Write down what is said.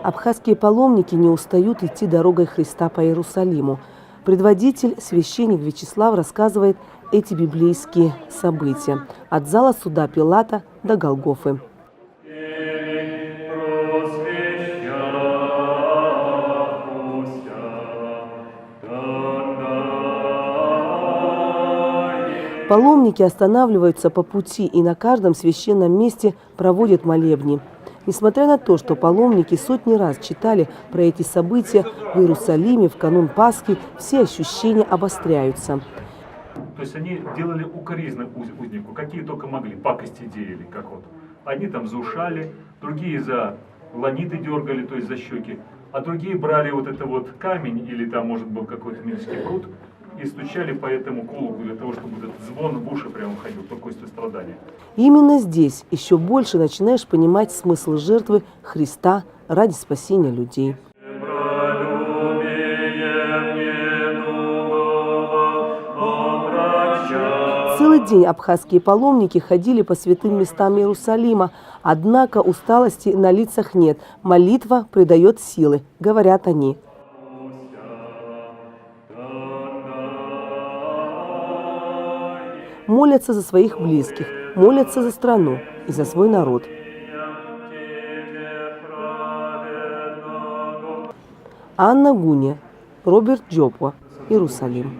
Абхазские паломники не устают идти дорогой Христа по Иерусалиму. Предводитель, священник Вячеслав, рассказывает эти библейские события. От зала суда Пилата до Голгофы. Паломники останавливаются по пути и на каждом священном месте проводят молебни. Несмотря на то, что паломники сотни раз читали про эти события в Иерусалиме в канун Пасхи, все ощущения обостряются. То есть они делали укоризны узнику, какие только могли, пакости делали, как вот. Одни там за ушали, другие за ланиты дергали, то есть за щеки, а другие брали вот это вот камень или там может был какой-то мельский пруд и стучали по этому колоколу для того, чтобы этот звон в уши прямо ходил, спокойствие, страдания. Именно здесь еще больше начинаешь понимать смысл жертвы Христа ради спасения людей. Целый день абхазские паломники ходили по святым местам Иерусалима, однако усталости на лицах нет. Молитва придает силы, говорят они. Молятся за своих близких, молятся за страну и за свой народ. Анна Гуня, Роберт Джопуа, Иерусалим.